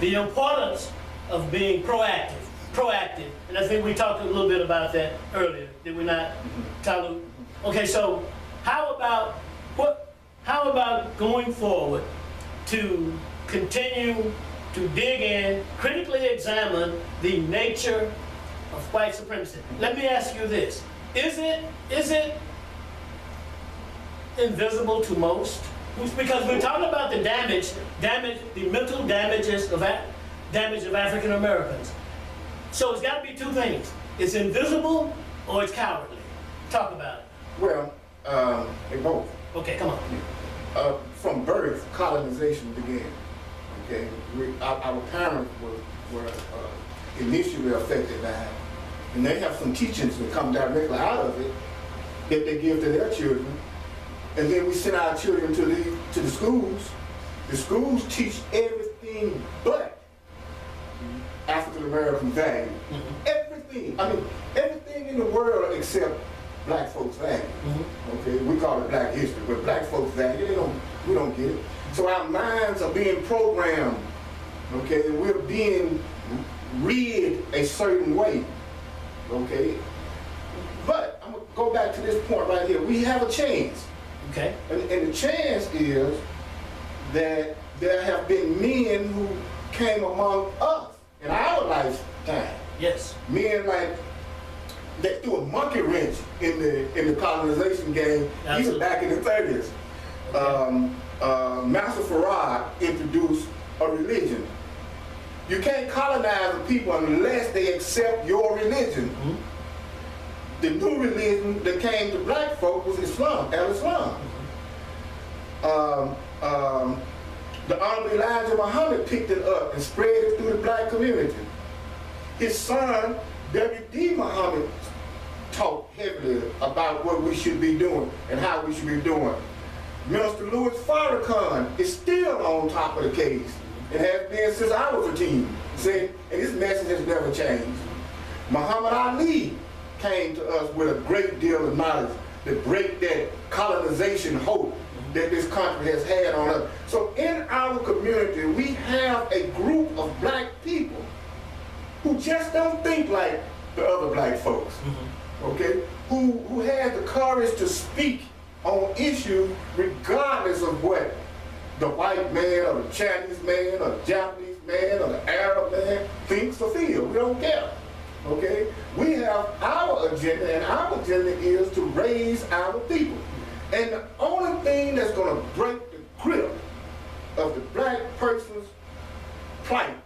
the importance of being proactive, and I think we talked a little bit about that earlier, did we not, Talu? Okay, so how about going forward to continue to dig in, critically examine the nature of white supremacy? Let me ask you this: is it invisible to most? Because we're talking about the the mental damages of damage of African Americans. So it's got to be two things: it's invisible or it's cowardly. Talk about it. Well, they both. Okay, come on. From birth, colonization began. Okay, our parents were initially affected by it, and they have some teachings that come directly out of it that they give to their children, and then we send our children to the schools. The schools teach everything but African American value. Everything. I mean, everything in the world except black folks' value. Okay, we call it black history, but black folks' value, we don't get it. So our minds are being programmed, okay, and we're being reared a certain way, okay? But I'm gonna go back to this point right here. We have a chance. Okay. And the chance is that there have been men who came among us in our lifetime. Yes. Men like that threw a monkey wrench in the colonization game, even back in the 30s. Okay. Master Farad introduced a religion. You can't colonize the people unless they accept your religion. The new religion that came to black folk was Islam, Al-Islam. The Honorable Elijah Muhammad picked it up and spread it through the black community. His son, W.D. Muhammad, taught heavily about what we should be doing and how we should be doing. Minister Louis Farrakhan is still on top of the case and has been since I was a teen. See, and his message has never changed. Muhammad Ali came to us with a great deal of knowledge to break that colonization hope that this country has had on us. So in our community, we have a group of black people who just don't think like the other black folks, okay? Who had the courage to speak on issues regardless of what the white man or the Chinese man or the Japanese man or the Arab man thinks or feels. We don't care, okay? We have our agenda, and our agenda is to raise our people. And the only thing that's going to break the grip of the black person's plight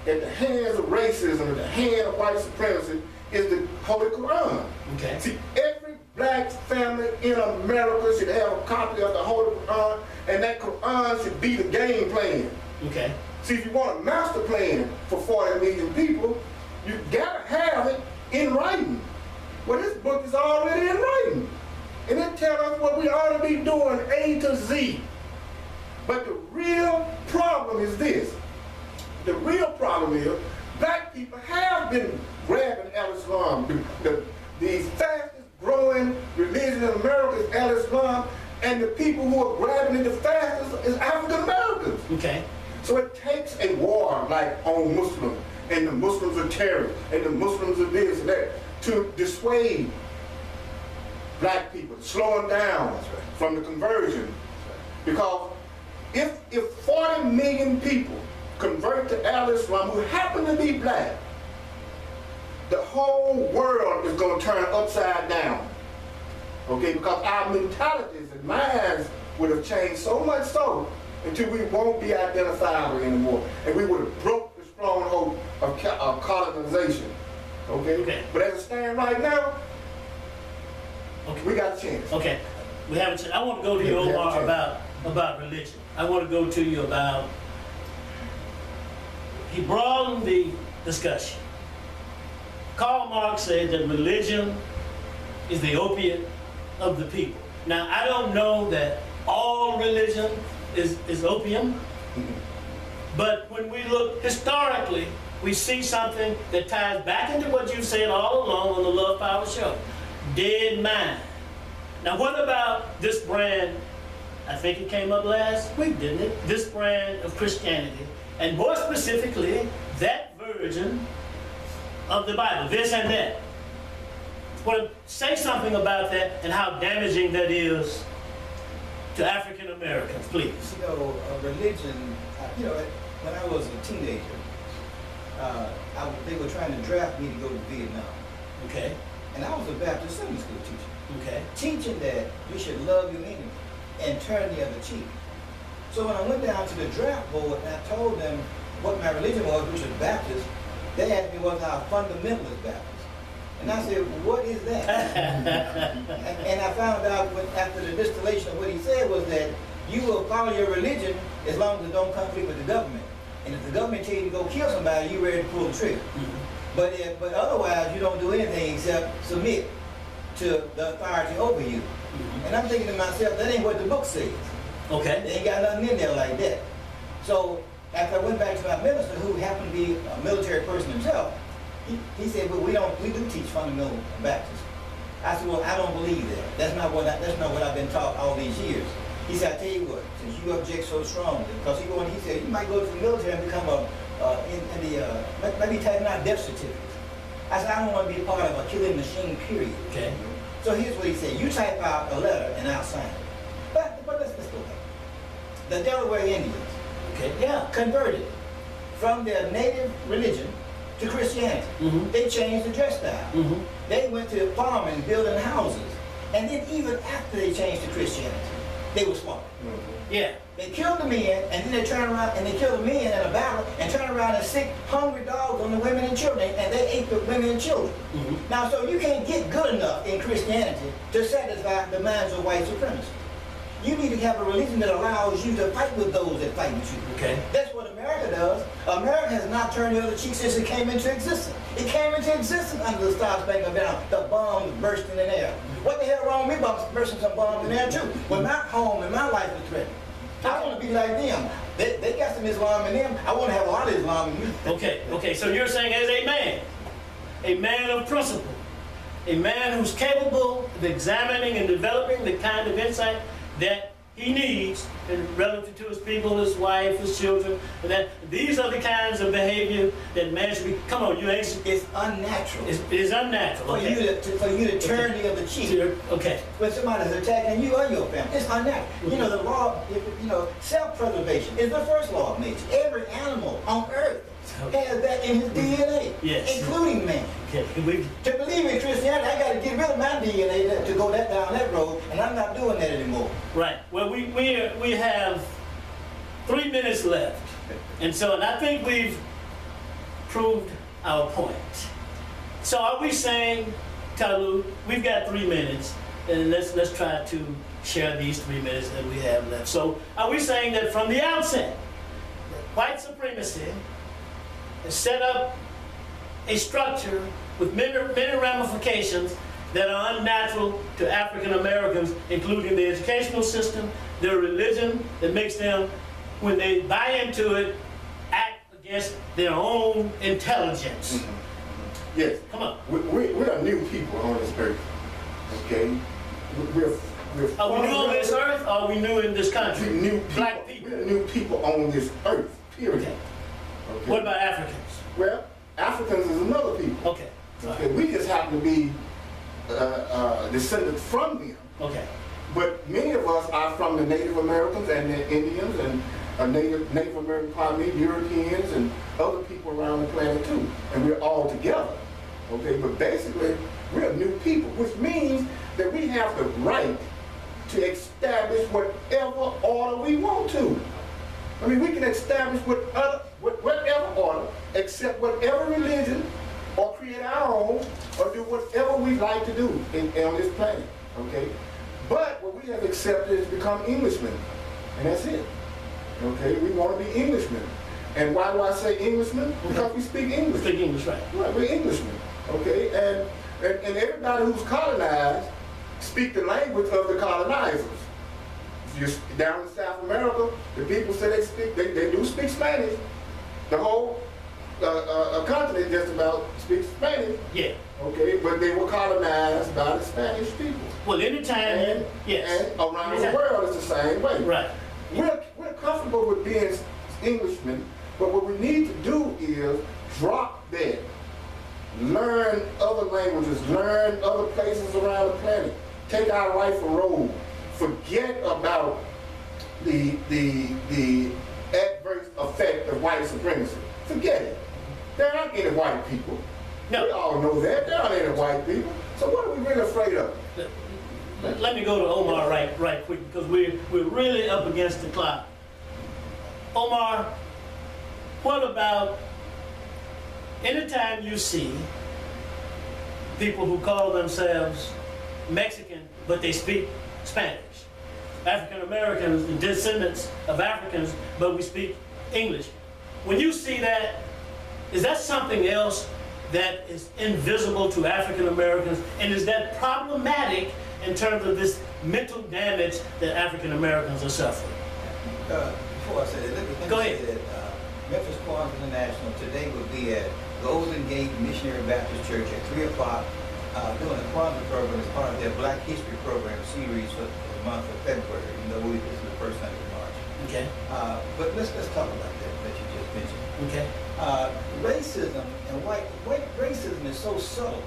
at the hands of racism, at the hand of white supremacy, is the Holy Quran. Okay. See, every black family in America should have a copy of the Holy Quran, and that Quran should be the game plan. Okay. See, if you want a master plan for 40 million people, you gotta have it in writing. Well, this book is already in writing. And it tells us what we ought to be doing A to Z. But the real problem is this. The real problem is black people have been grabbing Al-Islam. The fastest growing religion in America is Al-Islam, and the people who are grabbing it the fastest is African Americans. Okay. So it takes a war like on Muslims, and the Muslims are terrorists, and the Muslims are this and that, to dissuade black people, slowing down from the conversion. Because if 40 million people convert to Al-Islam who happen to be black, the whole world is going to turn upside down. Okay, because our mentalities and minds would have changed so much so until we won't be identifiable anymore, and we would have broke the stronghold of colonization. Okay? But as it stands right now, we got a chance. Okay, we have a chance. I want to go to you, Omar, about religion. I want to go to you about, he broadened the discussion. Karl Marx said that religion is the opiate of the people. Now, I don't know that all religion is opium, but when we look historically, we see something that ties back into what you said all along on the Love Power Show. Dead mind. Now what about this brand, I think it came up last week, didn't it? This brand of Christianity and more specifically, that version of the Bible, this and that. Well, say something about that and how damaging that is to African Americans, please. You know, religion, you know, when I was a teenager, they were trying to draft me to go to Vietnam. Okay. And I was a Baptist Sunday school teacher. Okay. Teaching that you should love your enemy and turn the other cheek. So when I went down to the draft board and I told them what my religion was, which was Baptist, they asked me was I a fundamentalist Baptist. And I said, what is that? and I found out after the distillation of what he said was that you will follow your religion as long as it don't conflict with the government. And if the government tell you to go kill somebody, you're ready to pull the trigger. Mm-hmm. But otherwise, you don't do anything except submit to the authority over you. Mm-hmm. And I'm thinking to myself, that ain't what the book says. Okay. They ain't got nothing in there like that. So after I went back to my minister, who happened to be a military person himself, he said, well, we do teach fundamental Baptist. I said, well, I don't believe that. That's not what I've been taught all these years. He said, I tell you what, since you object so strongly, because he said, you might go to the military and become maybe typing out death certificates. I said, I don't want to be part of a killing machine, period. Okay. So here's what he said, you type out a letter and I'll sign it. But let's go back. The Delaware Indians, okay, yeah, converted from their native religion to Christianity. Mm-hmm. They changed the dress style. Mm-hmm. They went to farming, building houses. And then even after they changed to Christianity, they were slaughtered. Mm-hmm. Yeah. They killed the men, and then they turned around and they killed the men in a battle and turned around and sick hungry dogs on the women and children, and they ate the women and children. Mm-hmm. Now, so you can't get good enough in Christianity to satisfy the minds of white supremacists. You need to have a religion that allows you to fight with those that fight with you. Okay. That's what America does. America has not turned the other cheek since it came into existence. It came into existence under the Star Spangled Banner, the bombs bursting in the air. What the hell wrong with me about bursting some bombs in there too? When my home and my life is threatened. I want to be like them. They got some Islam in them. I want to have a lot of Islam in me. Okay, so you're saying as a man of principle, a man who's capable of examining and developing the kind of insight that he needs relative to his people, his wife, his children, and that these are the kinds of behavior that man should be. Come on, it's unnatural. It is unnatural. For you to turn the other cheek. Okay. When somebody's attacking you or your family, it's unnatural. Mm-hmm. You know the law. Self-preservation is the first law of nature. Every animal on earth has that in his DNA, yes, including man. Okay. To believe in Christianity, I got to get rid of my DNA to go down that road, and I'm not doing that anymore. Right. Well, we have 3 minutes left, and I think we've proved our point. So are we saying, Talu, we've got 3 minutes, and let's try to share these 3 minutes that we have left. So are we saying that from the outset, white supremacy has set up a structure with many ramifications that are unnatural to African Americans, including the educational system, their religion, that makes them, when they buy into it, act against their own intelligence? Mm-hmm. Yes. Come on. We are new people on this earth. Okay? Are we new on this earth, or are we new in this country? We're new people. Black people. We're new people on this earth, period. Okay. Okay. What about Africans? Well, Africans is another people. Okay. Okay. We just happen to be descended from them. Okay. But many of us are from the Native Americans and the Indians and Native American, Europeans and other people around the planet too. And we're all together. Okay. But basically, we're new people, which means that we have the right to establish whatever order we want to. I mean, we can establish whatever order, accept whatever religion, or create our own, or do whatever we like to do on this planet, okay? But what we have accepted is become Englishmen, and that's it, okay? We want to be Englishmen. And why do I say Englishmen? Because we speak English. Speak English, right. Right, we're Englishmen, okay? And everybody who's colonized speak the language of the colonizers. Down in South America, the people say they do speak Spanish. The whole continent just about speaks Spanish. Yeah. Okay, but they were colonized by the Spanish people. Well, anytime, yes. And around the world it's the same way. Right. We're comfortable with being Englishmen But what we need to do is drop that. Learn other languages, learn other places around the planet. Take our rightful role. Forget about the adverse effect of white supremacy. Forget it. There aren't any white people. No. We all know that. There aren't any white people. So what are we really afraid of? Let me go to Omar right quick, because we're really up against the clock. Omar, what about anytime you see people who call themselves Mexican, but they speak Spanish, African Americans, the descendants of Africans, but we speak English. When you see that, is that something else that is invisible to African Americans, and is that problematic in terms of this mental damage that African Americans are suffering? Before I say that, let me Go say ahead. that Memphis Quantum International today will be at Golden Gate Missionary Baptist Church at 3 o'clock doing a Kwanzaa program as part of their Black History Program series for the month of February, even though this is the first Sunday of March. Okay. But let's talk about that you just mentioned. Okay. Racism and white racism is so subtle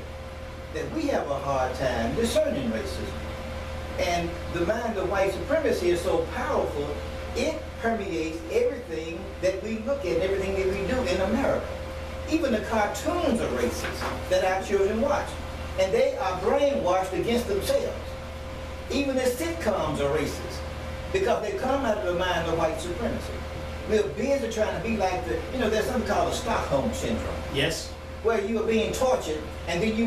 that we have a hard time discerning racism. And the mind of white supremacy is so powerful, it permeates everything that we look at, everything that we do in America. Even the cartoons are racist that our children watch. And they are brainwashed against themselves. Even the sitcoms are racist because they come out of the mind of white supremacy. We're busy trying to be like there's something called the Stockholm Syndrome. Yes. Where you are being tortured, and then you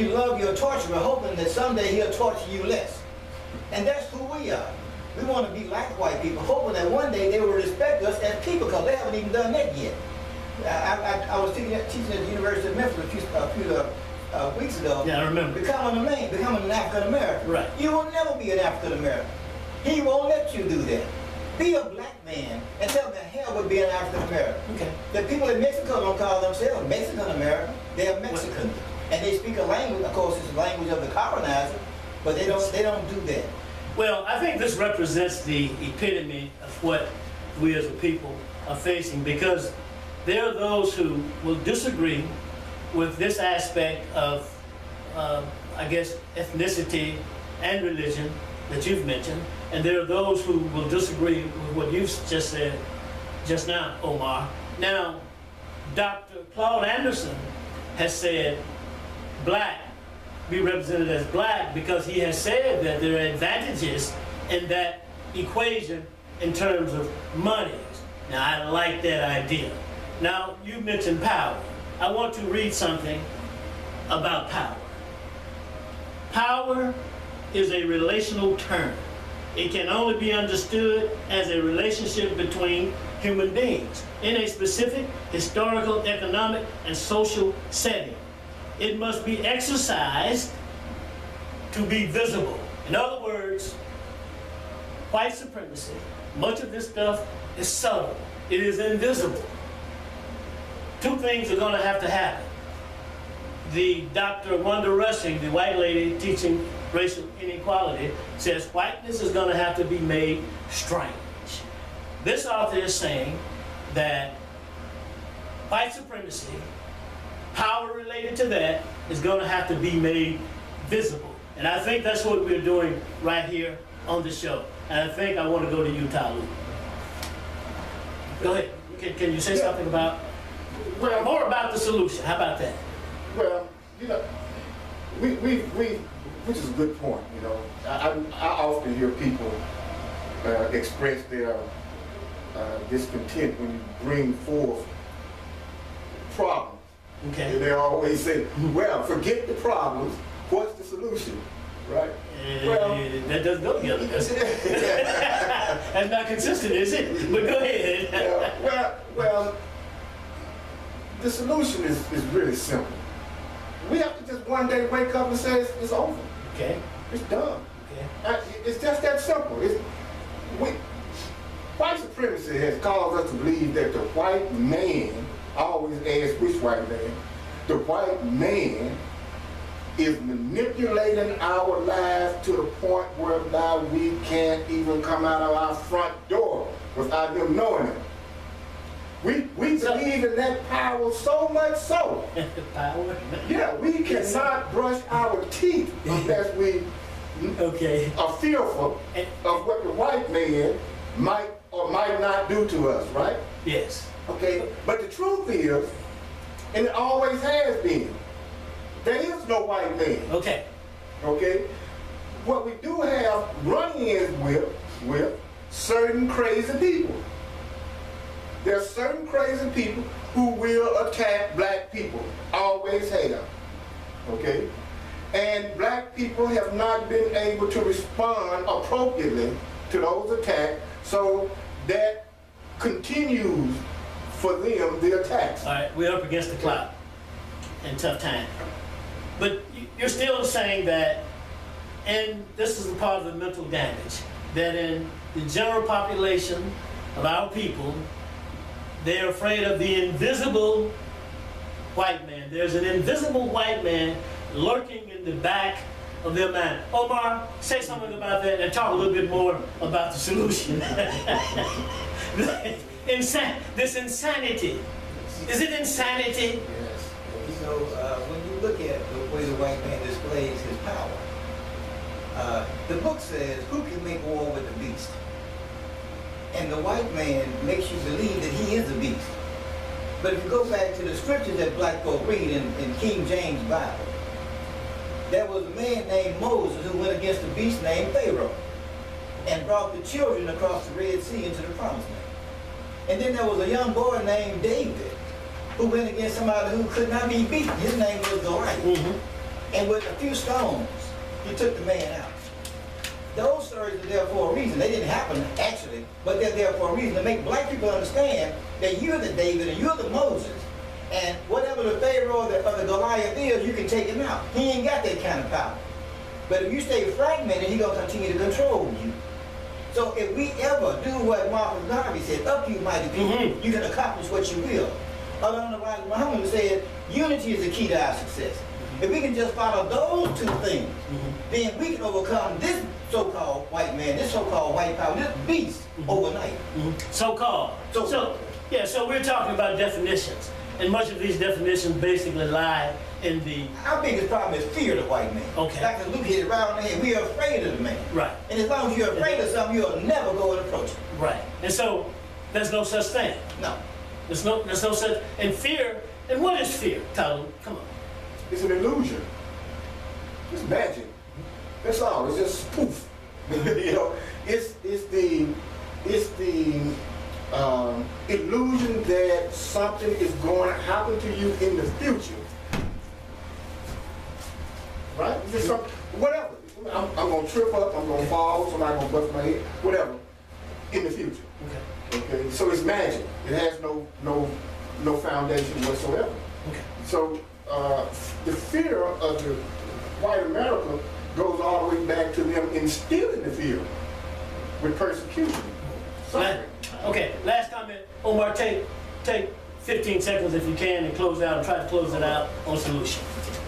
love your torturer, hoping that someday he'll torture you less. And that's who we are. We want to be like white people, hoping that one day they will respect us as people, because they haven't even done that yet. I was teaching at the University of Memphis a few weeks ago. Yeah, I remember. Becoming an African American. Right. You will never be an African American. He won't let you do that. Be a black man and tell them the hell would be an African American. Okay. The people in Mexico don't call themselves Mexican American. They are Mexicans, and they speak a language. Of course, it's the language of the colonizer, but they don't do that. Well, I think this represents the epitome of what we as a people are facing, because there are those who will disagree with this aspect of, I guess, ethnicity and religion that you've mentioned, and there are those who will disagree with what you've just said just now, Omar. Now, Dr. Claude Anderson has said black, be represented as black, because he has said that there are advantages in that equation in terms of money. Now, I like that idea. Now, you mentioned power. I want to read something about power. Power is a relational term. It can only be understood as a relationship between human beings in a specific historical, economic, and social setting. It must be exercised to be visible. In other words, white supremacy, much of this stuff is subtle. It is invisible. Two things are going to have to happen. The Dr. Wanda Rushing, the white lady teaching racial inequality, says whiteness is going to have to be made strange. This author is saying that white supremacy, power related to that, is going to have to be made visible. And I think that's what we're doing right here on the show. And I think I want to go to you, Talu. Go ahead. Can you say something about, well, more about the solution? How about that? Well, which is a good point, I often hear people express their discontent when you bring forth problems. Okay. And they always say, well, forget the problems, what's the solution, right? Well, that doesn't go together. That's not consistent, is it? But go ahead. Well, the solution is really simple. We have to just one day wake up and say it's over. Okay. It's done. Okay. It's just that simple. White supremacy has caused us to believe that the white man, I always ask which white man, the white man is manipulating our lives to the point whereby we can't even come out of our front door without them knowing it. We believe in that power so much so. Power? Yeah, we cannot brush our teeth unless we Okay. are fearful of what the white man might or might not do to us, right? Yes. Okay, but the truth is, and it always has been, there is no white man. Okay. Okay? What we do have run-ins with certain crazy people. There are certain crazy people who will attack black people, always have. Okay? And black people have not been able to respond appropriately to those attacks, so that continues for them the attacks. All right, we're up against the clock in tough time. But you're still saying that, and this is a part of the mental damage, that in the general population of our people, they're afraid of the invisible white man. There's an invisible white man lurking in the back of their mind. Omar, say something about that and talk a little bit more about the solution. This insanity. Is it insanity? Yes. You know, when you look at the way the white man displays his power, the book says, who can make war with the beast? And the white man makes you believe that he is the beast. But if you go back to the scriptures that black folk read in King James Bible, there was a man named Moses who went against a beast named Pharaoh and brought the children across the Red Sea into the promised land. And then there was a young boy named David who went against somebody who could not be beaten. His name was Goliath. Mm-hmm. And with a few stones, he took the man out. Those stories are there for a reason. They didn't happen actually, but they're there for a reason to make black people understand that you're the David and you're the Moses. And whatever the Pharaoh or the Goliath is, you can take him out. He ain't got that kind of power. But if you stay fragmented, he's going to continue to control you. So if we ever do what Marcus Garvey said, up you mighty people, you can accomplish what you will. Otherwise, Muhammad said, unity is the key to our success. If we can just follow those two things, then we can overcome this so-called white man, this so-called white power, this beast overnight. So-called. So we're talking about definitions. And much of these definitions basically lie in the... Our biggest problem is fear of the white man. Okay. Dr. Luke hit it right on the head. We are afraid of the man. Right. And as long as you're afraid of something, you'll never go and approach it. Right. And so there's no such thing. No. There's no such... And fear... And what is fear? Tyler, come on. It's an illusion. It's magic. That's all. It's just poof. You know, it's the illusion that something is going to happen to you in the future. Right? It's just something, whatever. I'm going to trip up, I'm going to fall, somebody's going to bust my head, whatever, in the future. Okay? So it's magic. It has no foundation whatsoever. Okay. So the fear of the white America goes all the way back to them instilling the fear with persecution. Okay, last comment. Omar, take 15 seconds if you can and close out and try to close it out on solution.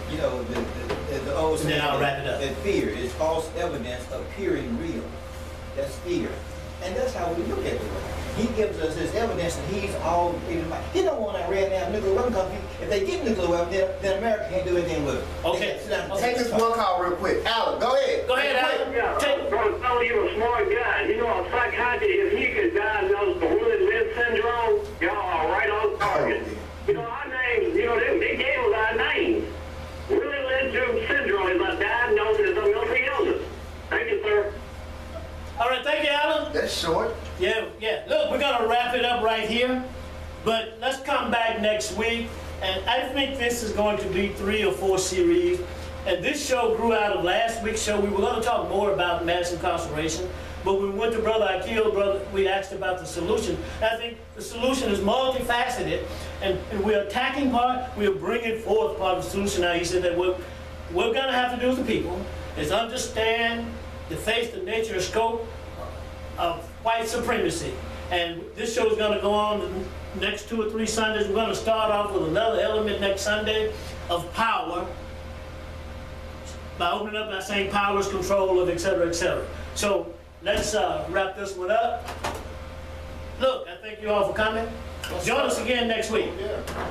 You know, the old saying, then I'll wrap it up. That fear is false evidence appearing real. That's fear. And that's how we look at the world. He gives us this evidence that he's all in the mind. He don't want Iran to have nuclear weapon company. If they get nuclear weapon, then America can't do anything with it. Okay. Take this one call real quick. Alan, go ahead. Go ahead, Alan. Yeah, bro, tell you a smart guy. You know, a psychiatrist, if he could diagnose the Willie Lynch syndrome, y'all are right on target. You know, our names, you know, they gave us our names. Willie Lynch syndrome is a diagnosis of mental illness. Thank you, sir. All right, thank you, Alan. That's short. Yeah. Look, we're going to wrap it up right here. But let's come back next week. And I think this is going to be 3 or 4 series. And this show grew out of last week's show. We were going to talk more about mass incarceration. But when we went to Brother Akil, we asked about the solution. I think the solution is multifaceted. And we're attacking part, we're bringing forth part of the solution. Now, he said that what we're going to have to do as a people is understand the face, the nature, and scope of white supremacy. And this show is going to go on the next 2 or 3 Sundays. We're going to start off with another element next Sunday of power by opening up by saying power is control of, et cetera, et cetera. So let's wrap this one up. Look, I thank you all for coming. Join us again next week. Yeah.